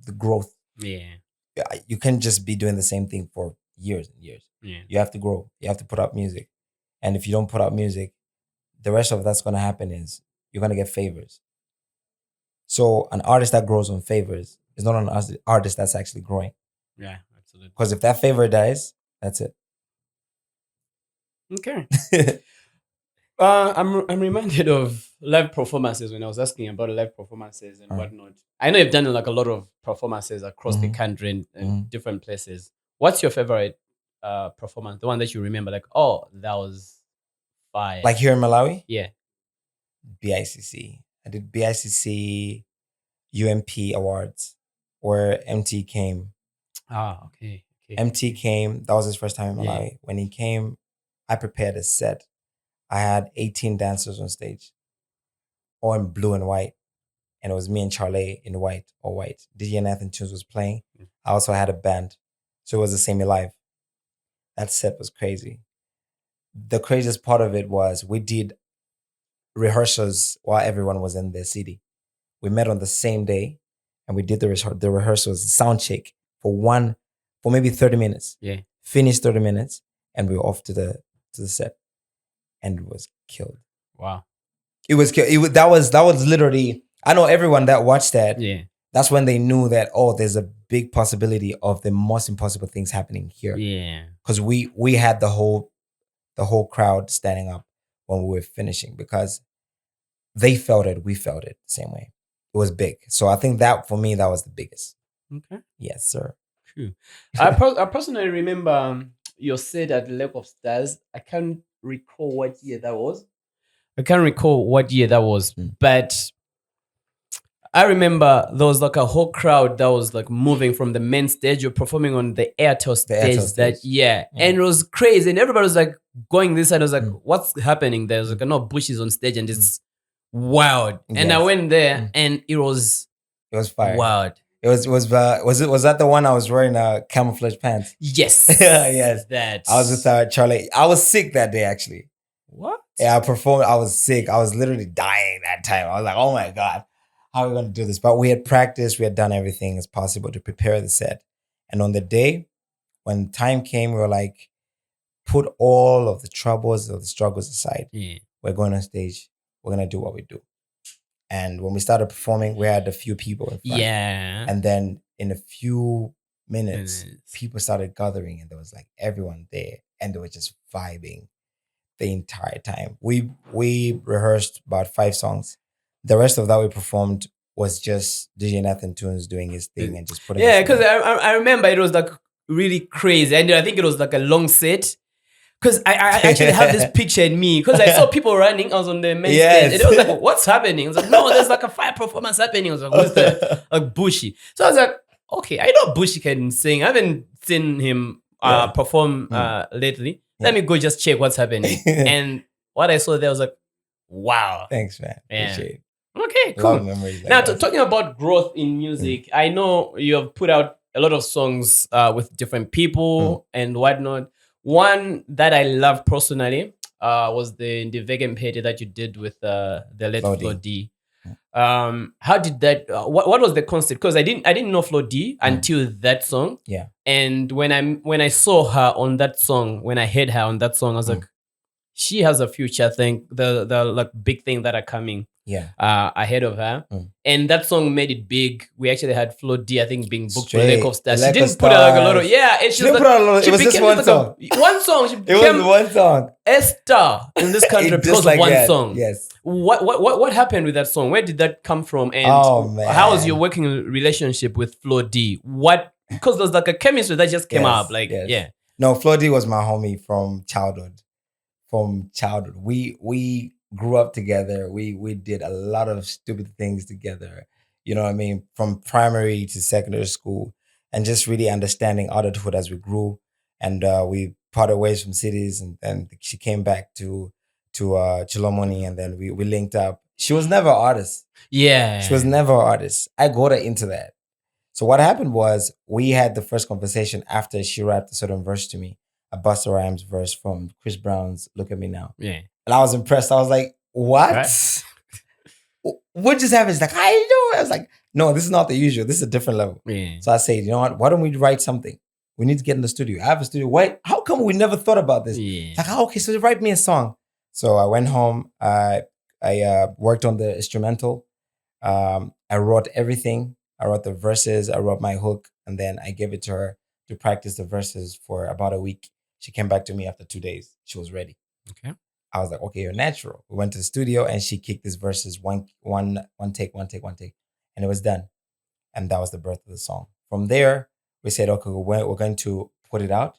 the growth. Yeah. You can't just be doing the same thing for years and years. Yeah. You have to grow. You have to put out music. And if you don't put out music, the rest of that's going to happen is you're going to get favors. So an artist that grows on favors is not an artist that's actually growing. Yeah, absolutely. Because if that favor dies, that's it. Okay. I'm reminded of live performances when I was asking about live performances and whatnot. I know you've done like a lot of performances across the country and different places. What's your favorite performance? The one that you remember, like, oh, that was fire. Like here in Malawi? Yeah. BICC. I did BICC UMP Awards, where MT came. Ah, okay. MT came. That was his first time in Malawi. Yeah. When he came, I prepared a set. I had 18 dancers on stage, all in blue and white. And it was me and Charlie in white. DJ Nathan Tunes was playing. I also had a band. So it was the same live. That set was crazy. The craziest part of it was we did rehearsals while everyone was in their city. We met on the same day and we did the rehearsals, sound check for maybe 30 minutes. Yeah. Finished 30 minutes and we were off to the set. And it was killed. Wow. It was killed. That was literally, I know everyone that watched that. Yeah. That's when they knew that, oh, there's a big possibility of the most impossible things happening here. Yeah. Because we had the whole crowd standing up when we were finishing, because they felt it, we felt it the same way. It was big. So I think that for me, that was the biggest. Okay. Yes, sir. True. I personally remember your set at Lake of Stars. I can't recall what year that was. But I remember there was like a whole crowd that was like moving from the main stage. You're performing on the Airtel stage. And it was crazy. And everybody was like going this side. I was like, what's happening there? I was like, no, Bush is on stage and it's wild. And I went there and it was fire. Wild. Was that the one I was wearing camouflage pants? Yes. Yes. That. I was with Charlie. I was sick that day actually. What? Yeah, I performed. I was sick. I was literally dying that time. I was like, oh my God, how are we going to do this? But we had practiced. We had done everything as possible to prepare the set. And on the day, when time came, we were like, put all of the troubles or the struggles aside. Yeah. We're going on stage. We're going to do what we do. And when we started performing, we had a few people in front. Yeah. And then in a few minutes, people started gathering and there was like everyone there and they were just vibing the entire time. We rehearsed about 5 songs. The rest of that we performed was just DJ Nathan Tunes doing his thing and just putting. Yeah, because I remember it was like really crazy. And I think it was like a long set. Because I actually have this picture in me. Because I saw people running. I was on the main stage. And it was like, what's happening? I was like, no, there's like a fire performance happening. I was like, what's that? Like Bucci. So I was like, okay, I know Bucci can sing. I haven't seen him perform lately. Let me go just check what's happening. And what I saw there was like, wow. Thanks, man. Appreciate it. Okay, cool. Now, talking about growth in music, I know you have put out a lot of songs with different people and whatnot. One that I love personally was the Vegan Pete that you did with the late Flo D. How did that? What was the concept? Because I didn't know Flo D until that song. Yeah. And when I saw her on that song, when I heard her on that song, I was like, she has a future. I think the like big thing that are coming. Yeah. Ahead of her. And that song made it big. We actually had Flo D, I think, being booked for Lake of Stars. She didn't put out like a lot of, she didn't put out a lot of, it was just one song. One song. She became one song. A star in this country because of one song. Yes. What happened with that song? Where did that come from? And how was your working relationship with Flo D? Because there's like a chemistry that just came up. Like, No, Flo D was my homie from childhood. We grew up together. We did a lot of stupid things together. You know what I mean? From primary to secondary school, and just really understanding adulthood as we grew. And we parted ways from cities, and then she came back to Chilomoni, and then we linked up. She was never an artist. Yeah. She was never an artist. I got her into that. So what happened was we had the first conversation after she rapped a certain verse to me, a Busta Rhymes verse from Chris Brown's "Look at Me Now." Yeah. And I was impressed. I was like, what? Right. What just happened? She's like, how you doing? I was like, no, this is not the usual. This is a different level. Yeah. So I said, you know what? Why don't we write something? We need to get in the studio. I have a studio. Wait, how come we never thought about this? Yeah. Like, okay, so write me a song. So I went home. I worked on the instrumental. I wrote everything. I wrote the verses. I wrote my hook. And then I gave it to her to practice the verses for about a week. She came back to me after 2 days. She was ready. Okay. I was like, okay, you're natural. We went to the studio and she kicked these verses one take. And it was done. And that was the birth of the song. From there, we said, okay, we're going to put it out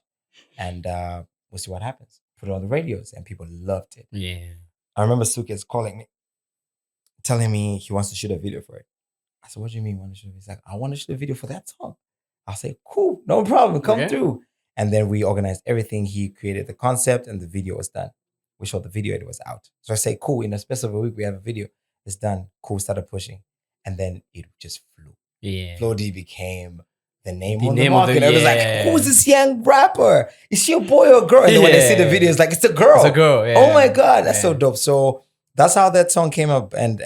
and we'll see what happens. Put it on the radios and people loved it. Yeah. I remember Suki's calling me, telling me he wants to shoot a video for it. I said, what do you mean you want to shoot? He's like, I want to shoot a video for that song. I'll say, cool, no problem, come through. And then we organized everything. He created the concept and the video was done. We shot the video, it was out. So I say, cool, in a space of a week, we have a video. It's done. Cool, started pushing. And then it just flew. Yeah. Flo D became the name on the market. It was like, who's this young rapper? Is she a boy or a girl? And then when they see the video, it's like, it's a girl. It's a girl, yeah. Oh my God, that's so dope. So that's how that song came up. And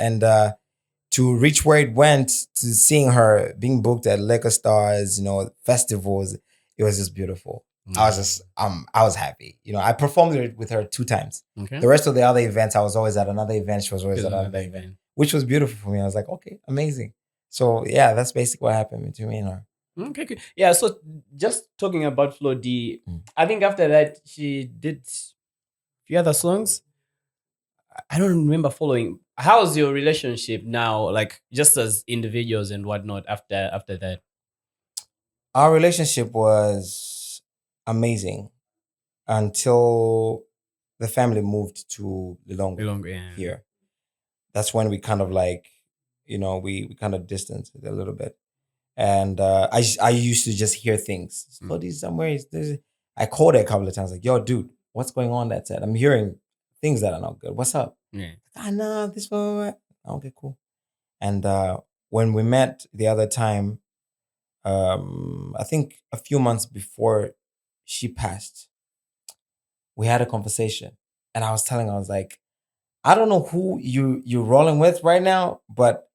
to reach where it went, to seeing her being booked at Lake of Stars, festivals, it was just beautiful. I was happy. I performed it with her 2 times. Okay. The rest of the other events, I was always at another event. She was always at another event, which was beautiful for me. I was like, okay, amazing. So yeah, that's basically what happened between me and her. Okay, good. Yeah, so just talking about Flo D, I think after that she did a few other songs. I don't remember following. How's your relationship now, like just as individuals and whatnot after that? Our relationship was amazing until the family moved to Lilongwe here. That's when we kind of like, we kind of distanced it a little bit. And I used to just hear things. Somewhere. I called her a couple of times like, yo, dude, what's going on that set? I'm hearing things that are not good. What's up? Yeah. No, this one. Okay, cool. And when we met the other time, I think a few months before she passed, we had a conversation, and I was telling her, I was like, I don't know who you're rolling with right now, but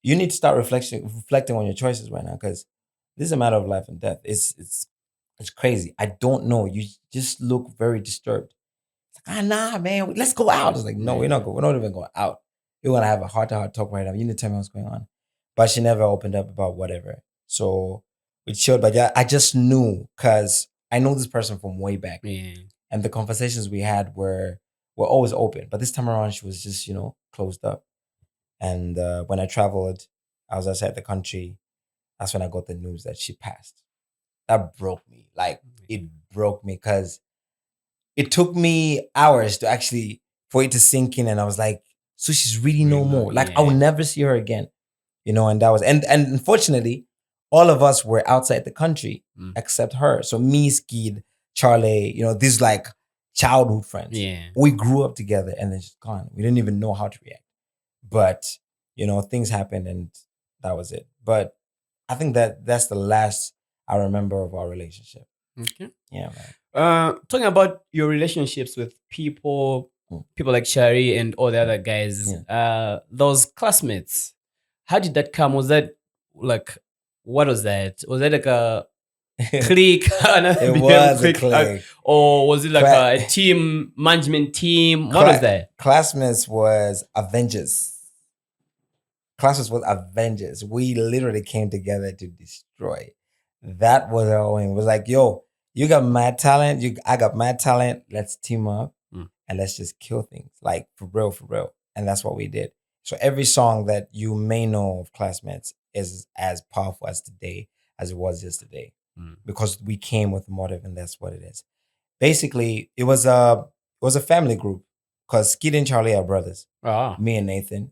you need to start reflecting on your choices right now, because this is a matter of life and death. It's crazy. I don't know. You just look very disturbed. It's like, nah, man, let's go out. It's like, no, we're not going. We're not even going out. We're gonna have a heart-to-heart talk right now. You need to tell me what's going on. But she never opened up about whatever. So we chilled. But yeah, I just knew, because I know this person from way back. Yeah. And the conversations we had were always open. But this time around, she was just, closed up. And when I traveled, I was outside the country. That's when I got the news that she passed. That broke me. Like, it broke me, because it took me hours to actually, for it to sink in. And I was like, so she's really no more. Like, I will never see her again. And that was, and unfortunately, all of us were outside the country except her. So me, Skid, Charlie, these like childhood friends. Yeah. We grew up together, and then she's gone. We didn't even know how to react. But, things happened, and that was it. But I think that's the last I remember of our relationship. Okay. Yeah, man. Talking about your relationships with people like Shari and all the other guys, those classmates, how did that come? Was that like, what was that? Was that like a clique? It was a clique. Or was it like a team, management team? What was that? Classmates was Avengers. Classmates was Avengers. We literally came together to destroy. That was our aim. It was like, yo, you got mad talent. I got mad talent. Let's team up and let's just kill things. Like, for real, for real. And that's what we did. So every song that you may know of Classmates is as powerful as today as it was yesterday, because we came with a motive, and that's what it is. Basically, it was a family group, because Skid and Charlie are brothers. Me and Nathan,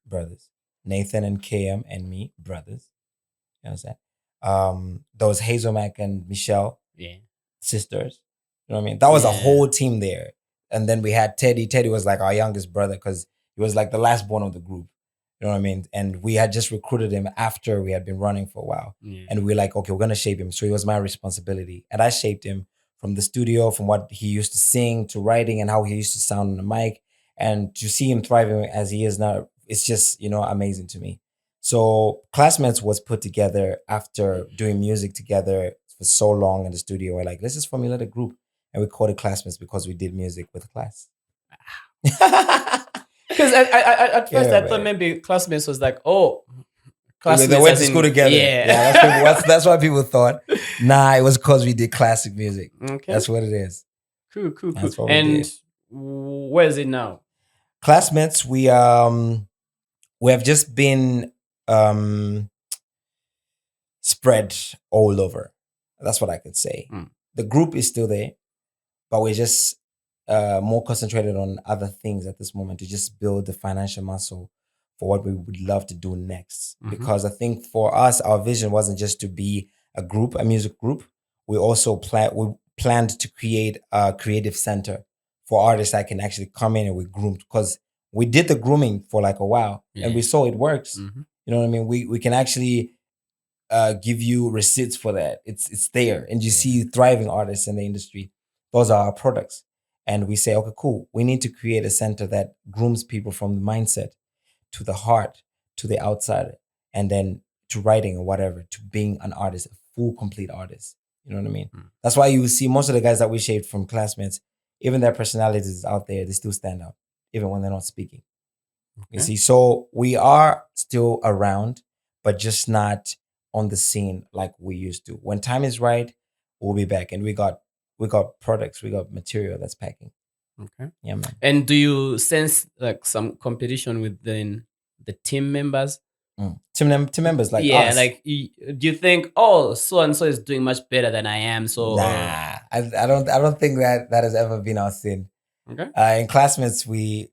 brothers. Nathan and KM and me, brothers. You understand? There was Hazelmac and Michelle, sisters. You know what I mean? That was a whole team there. And then we had Teddy. Teddy was like our youngest brother, because he was like the last born of the group. You know what I mean? And we had just recruited him after we had been running for a while. And we were like, okay, we're going to shape him. So it was my responsibility. And I shaped him from the studio, from what he used to sing to writing and how he used to sound on the mic. And to see him thriving as he is now, it's just, amazing to me. So Classmates was put together after doing music together for so long in the studio. We're like, let's just formulate a group. And we called it Classmates because we did music with class. Because at first I thought maybe Classmates was like, oh, Classmates. They went to school together. Yeah, that's what people thought. Nah, it was because we did classic music. Okay. That's what it is. Cool. That's what we did. Where is it now? Classmates, we have just been spread all over. That's what I could say. The group is still there, but we're just more concentrated on other things at this moment to just build the financial muscle for what we would love to do next. Because I think for us, our vision wasn't just to be a group, a music group. We also planned to create a creative center for artists that can actually come in and we groomed, because we did the grooming for like a while and we saw it works. You know what I mean? We can actually give you receipts for that. It's there, and you see thriving artists in the industry. Those are our products. And we say, okay, cool. We need to create a center that grooms people from the mindset to the heart, to the outside, and then to writing or whatever, to being an artist, a full, complete artist. You know what I mean? That's why you see most of the guys that we shaped from Classmates, even their personalities out there, they still stand out, even when they're not speaking. You see, so we are still around, but just not on the scene like we used to. When time is right, we'll be back. And we got products, we got material that's packing. Okay. Yeah, man. And do you sense like some competition within the team members? Team members like us. Yeah, like do you think, oh, so and so is doing much better than I am? So nah, I don't think that has ever been our sin. Okay. In Classmates, we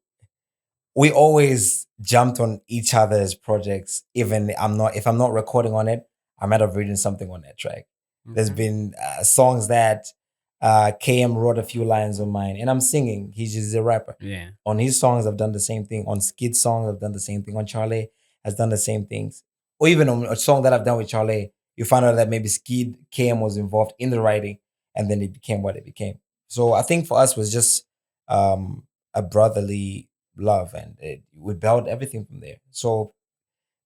always jumped on each other's projects. Even if I'm not recording on it, I might have written something on that track. There's been songs that KM wrote a few lines of mine, and I'm singing. He's just a rapper. Yeah. On his songs, I've done the same thing. On Skid songs, I've done the same thing. On Charlie, has done the same things. Or even on a song that I've done with Charlie, you find out that maybe Skid KM was involved in the writing, and then it became what it became. So I think for us was just a brotherly love, and we built everything from there. So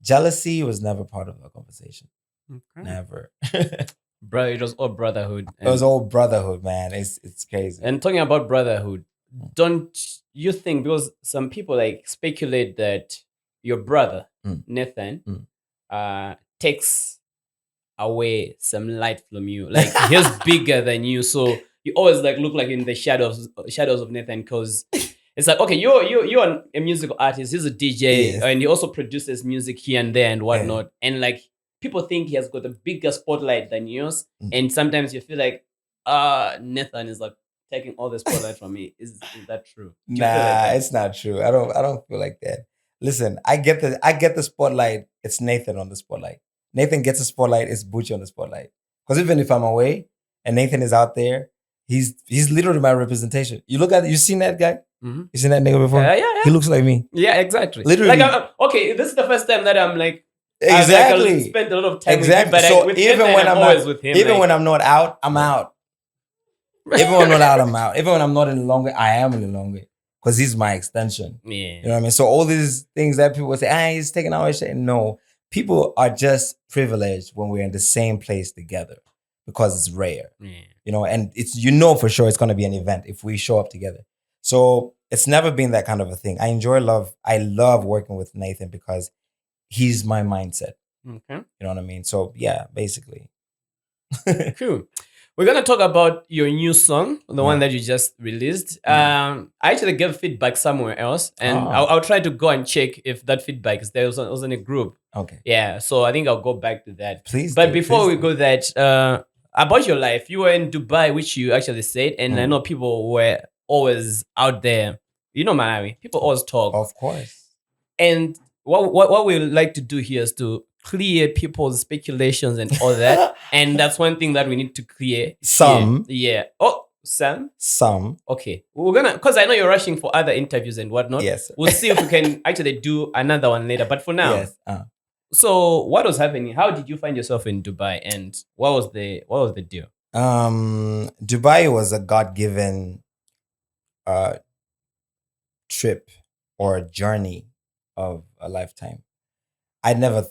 jealousy was never part of the conversation. Okay. Never. Brother, it was all brotherhood. It was all brotherhood, man. It's crazy. And talking about brotherhood, don't you think, because some people like speculate that your brother, Nathan, takes away some light from you. Like he's bigger than you. So you always like look like in the shadows of Nathan, because it's like, okay, you're a musical artist, he's a DJ, Yes. and he also produces music here and there and whatnot. And like people think he has got a bigger spotlight than yours. And sometimes you feel like Nathan is like taking all the spotlight from me. Is that true? Do you feel like Nah, that? it's not true. I don't feel like that. Listen, I get the spotlight. It's Nathan on the spotlight. Nathan gets the spotlight, it's Bucci on the spotlight. Because even if I'm away and Nathan is out there, he's literally my representation. You seen that guy? Mm-hmm. You seen that nigga before? Yeah. He looks like me. Yeah, exactly. Literally. Like, okay, this is the first time that I'm like, Exactly. I've spent a lot of time Exactly. with him, but So with even Nathan, when I'm always not with him, even like, when I'm not out, I'm out. Even when I'm not out, I'm out. Even when I'm not in longer, I am in longer. Because he's my extension. yeah. You know what I mean? So all these things that people say, he's taking our shit. No. People are just privileged when we're in the same place together because it's rare. Yeah. You know, and it's for sure it's gonna be an event if we show up together. So it's never been that kind of a thing. I love working with Nathan because he's my mindset. Okay. You know what I mean? So yeah, basically. Cool. We're gonna talk about your new song, the one that you just released. I actually gave feedback somewhere else, and I'll try to go and check if that feedback is there. It was in a group. Okay. Yeah, so I think I'll go back to that. Please. But before we go that, about your life, you were in Dubai, which you actually said, and I know people were always out there. You know, Malawi, people always talk. Of course. And what we like to do here is to clear people's speculations and all that. And that's one thing that we need to clear. Some. Here. Yeah. Oh, Sam? Some. Okay. We're gonna, because I know you're rushing for other interviews and whatnot. Yes. We'll see if we can actually do another one later. But for now. Yes. So what was happening? How did you find yourself in Dubai, and what was the deal? Dubai was a God-given trip or a journey of a lifetime. I'd never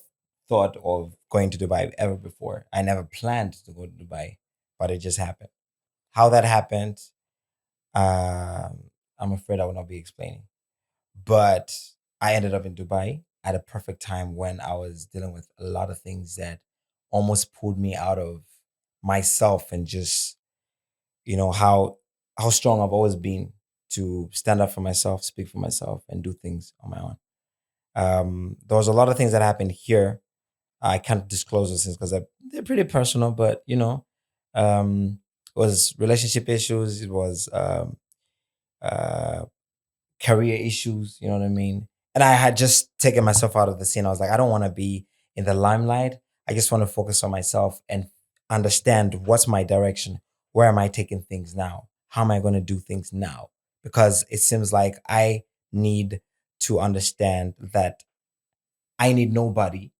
thought of going to Dubai ever before. I never planned to go to Dubai, but it just happened. How that happened, I'm afraid I will not be explaining. But I ended up in Dubai at a perfect time when I was dealing with a lot of things that almost pulled me out of myself, and just, how strong I've always been to stand up for myself, speak for myself, and do things on my own. There was a lot of things that happened here. I can't disclose those things because they're pretty personal, but it was relationship issues. It was career issues. You know what I mean? And I had just taken myself out of the scene. I was like, I don't want to be in the limelight. I just want to focus on myself and understand what's my direction. Where am I taking things now? How am I going to do things now? Because it seems like I need to understand that I need nobody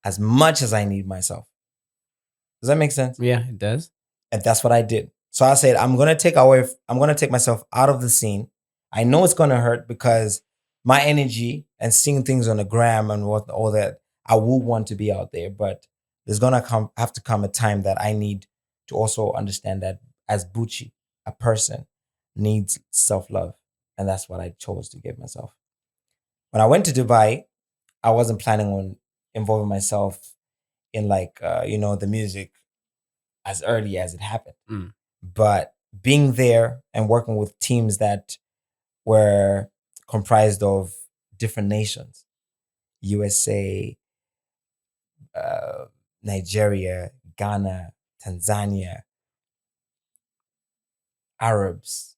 as much as I need myself. Does that make sense? Yeah, it does. And that's what I did. So I said, I'm going to take myself out of the scene. I know it's going to hurt because my energy and seeing things on the gram and all that, I will want to be out there, but there's going to have to come a time that I need to also understand that as Bucci, a person needs self-love. And that's what I chose to give myself. When I went to Dubai, I wasn't planning on involving myself in the music as early as it happened. But being there and working with teams that were comprised of different nations, USA, Nigeria, Ghana, Tanzania, Arabs,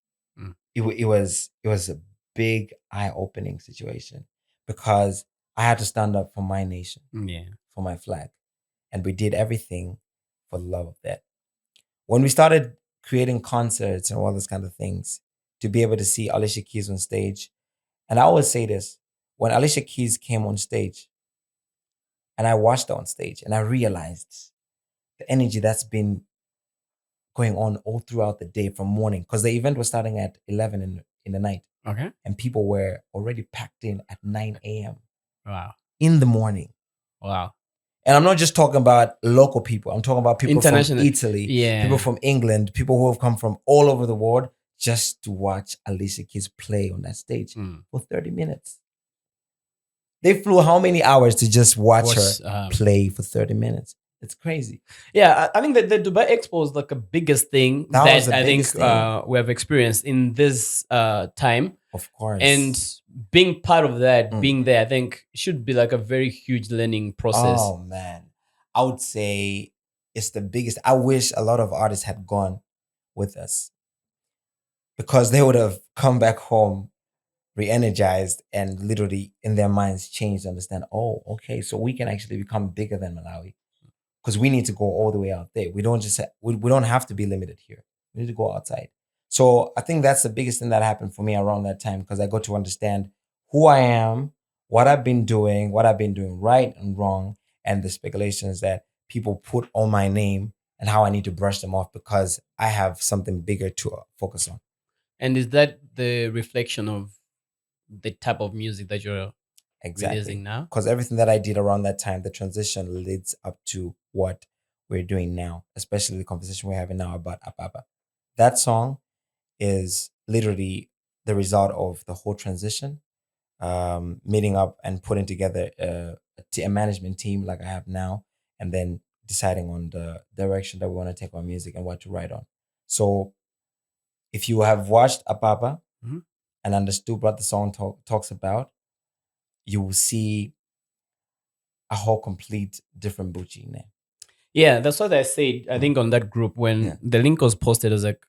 it was a big eye-opening situation because I had to stand up for my nation, for my flag. And we did everything for the love of that. When we started creating concerts and all those kind of things, to be able to see Alicia Keys on stage. And I always say this, when Alicia Keys came on stage and I watched her on stage and I realized the energy that's been going on all throughout the day from morning, because the event was starting at 11 in the night. Okay. And people were already packed in at 9 a.m. Wow. in the morning. Wow. And I'm not just talking about local people. I'm talking about people from Italy, people from England, people who have come from all over the world just to watch Alicia Keys play on that stage for 30 minutes. They flew how many hours to just watch her play for 30 minutes? It's crazy. Yeah, I think that the Dubai Expo is like a biggest thing that I think we have experienced in this time. Of course. And being part of that, being there, I think should be like a very huge learning process. Oh, man. I would say it's the biggest. I wish a lot of artists had gone with us, because they would have come back home re-energized and literally in their minds changed, understand, oh, okay, so we can actually become bigger than Malawi, because we need to go all the way out there. We don't just we don't have to be limited here. We need to go outside. So I think that's the biggest thing that happened for me around that time, because I got to understand who I am, what I've been doing right and wrong, and the speculations that people put on my name and how I need to brush them off, because I have something bigger to focus on. And is that the reflection of the type of music that you're releasing now? Because everything that I did around that time, the transition leads up to what we're doing now, especially the conversation we're having now about Apapa. That song is literally the result of the whole transition, meeting up and putting together a management team like I have now, and then deciding on the direction that we want to take our music and what to write on. So if you have watched Apapa and understood what the song talks about, you will see a whole complete different Bucci in there. Yeah, that's what I said. I think on that group when the link was posted, I was like,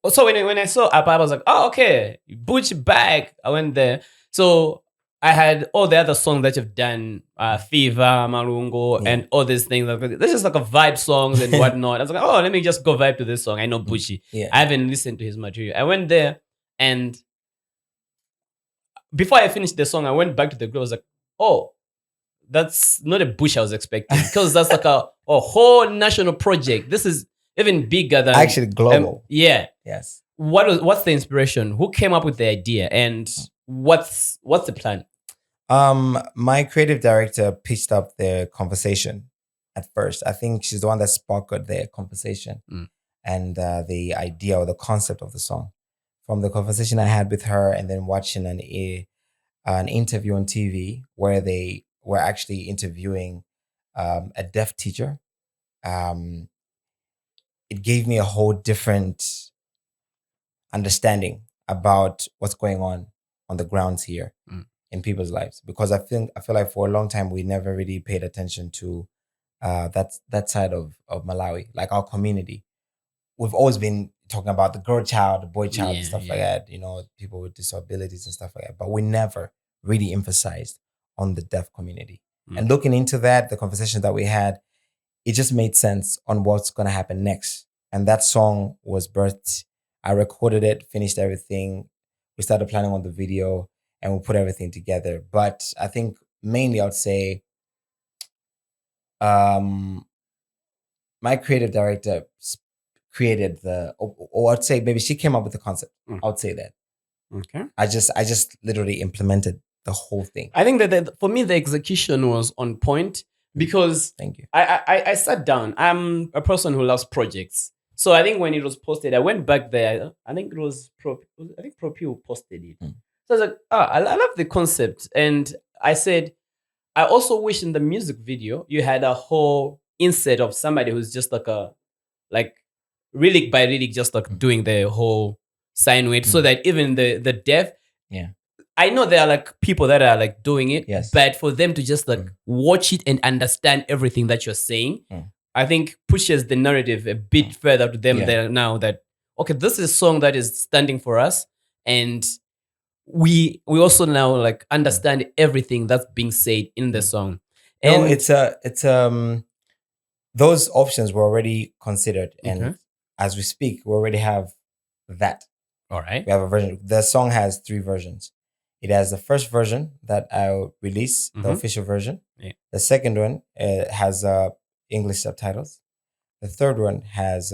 so when I saw Apapa, I was like, oh, okay, Bucci back. I went there. So I had all the other songs that you've done, Fever, Marungo, and all these things. This is like a vibe songs and whatnot. I was like, oh, let me just go vibe to this song. I know Bucci. I haven't listened to his material. I went there, and before I finished the song, I went back to the group. I was like, oh, that's not a Bucci I was expecting, because that's like a whole national project. This is even bigger than actually global. Yes. What's the inspiration? Who came up with the idea, and what's the plan? My creative director pitched up the conversation at first. I think she's the one that sparked the conversation and the idea or the concept of the song. From the conversation I had with her, and then watching an interview on TV where they were actually interviewing a deaf teacher, it gave me a whole different understanding about what's going on the grounds here in people's lives. Because I feel like for a long time we never really paid attention to that side of Malawi, like our community. We've always been talking about the girl child, the boy child, and stuff like that, people with disabilities and stuff like that. But we never really emphasized on the deaf community. And looking into that, the conversations that we had, it just made sense on what's going to happen next. And that song was birthed. I recorded it, finished everything. We started planning on the video, and we put everything together. But I think mainly I would say my creative director created or I'd say maybe she came up with the concept. I would say that. Okay. I just literally implemented the whole thing. I think that for me, the execution was on point, because thank you. I sat down. I'm a person who loves projects. So I think when it was posted, I went back there. I think it was Pro who posted it. So I was like, I love the concept. And I said, I also wish in the music video, you had a whole insert of somebody who's just like lyric by lyric, just like doing the whole sign weight, so that even the deaf, I know there are like people that are like doing it, but for them to just like watch it and understand everything that you're saying, I think pushes the narrative a bit further to them there now that, okay, this is a song that is standing for us, and we also now like understand everything that's being said in the song. And no, it's those options were already considered, and as we speak, we already have that. All right. We have a version. The song has 3 versions. It has the first version that I'll release, the official version. Yeah. The second one has English subtitles. The third one has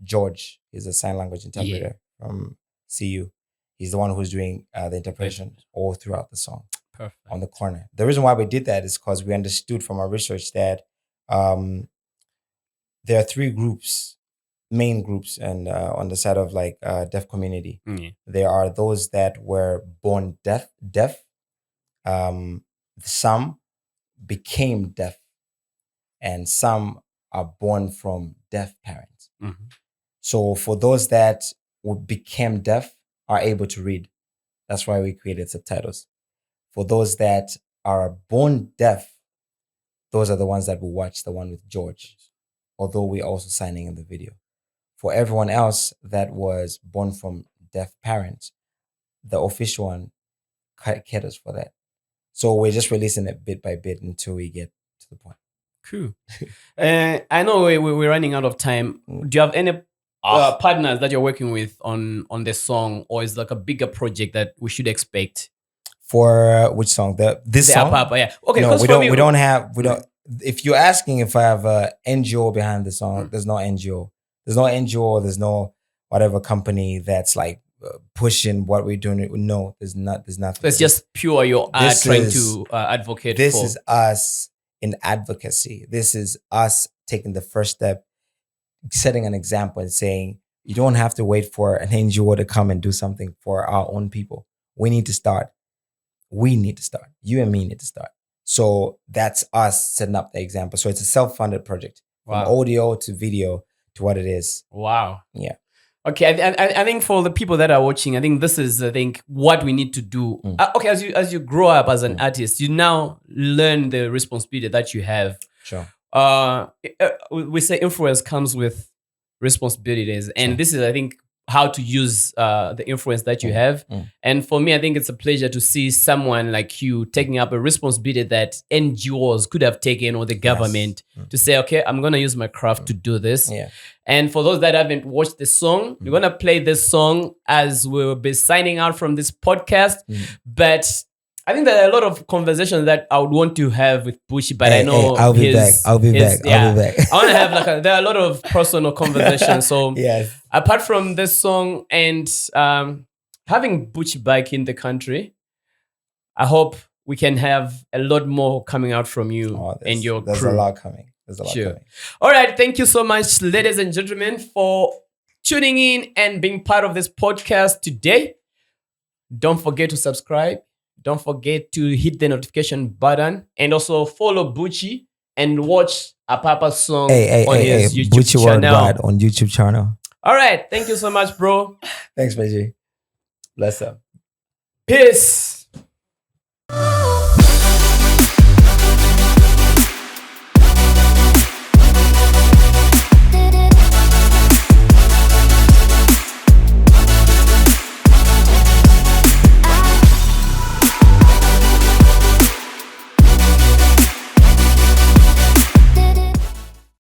George. He's a sign language interpreter from CU. He's the one who's doing the interpretation all throughout the song. Perfect. On the corner. The reason why we did that is because we understood from our research that there are 3 groups, main groups, and on the side of like deaf community. There are those that were born deaf. Some became deaf, and some are born from deaf parents. So for those that became deaf are able to read. That's why we created subtitles. For those that are born deaf, those are the ones that will watch the one with George, although we're also signing in the video. For everyone else that was born from deaf parents, the official one caters for that. So we're just releasing it bit by bit until we get to the point. Cool. I know we're running out of time. Do you have any partners that you're working with on this song, or is it like a bigger project that we should expect? For which song? This song? Yeah. Okay. No, we don't. If you're asking if I have a NGO behind the song, there's no NGO. There's no NGO. There's no whatever company that's like pushing what we're doing. No, there's nothing. So it's just pure your art trying to advocate. This is us in advocacy. This is us taking the first step, setting an example and saying, you don't have to wait for an NGO to come and do something for our own people. We need to start. You and me need to start. So that's us setting up the example. So it's a self-funded project. From audio to video to what it is. Wow. Yeah. Okay. I think for the people that are watching, I think this is what we need to do. Okay. As you grow up as an artist, you now learn the responsibility that you have. Sure. We say influence comes with responsibilities, and this is, I think, how to use the influence that you have. And for me, I think it's a pleasure to see someone like you taking up a responsibility that NGOs could have taken, or the government, to say, okay, I'm going to use my craft to do this. Yeah. And for those that haven't watched the song, we're going to play this song as we'll be signing out from this podcast. But I think there are a lot of conversations that I would want to have with Bucci, but I know I'll be back. I'll be back. I want to have there are a lot of personal conversations. So yes. Apart from this song and having Bucci back in the country, I hope we can have a lot more coming out from you and your crew. There's a lot coming. Coming. All right. Thank you so much, ladies and gentlemen, for tuning in and being part of this podcast today. Don't forget to subscribe. Don't forget to hit the notification button, and also follow Bucci and watch Apapa's song on his YouTube Bucci channel. Worldwide on YouTube channel. All right. Thank you so much, bro. Thanks, BG. Bless up. Peace.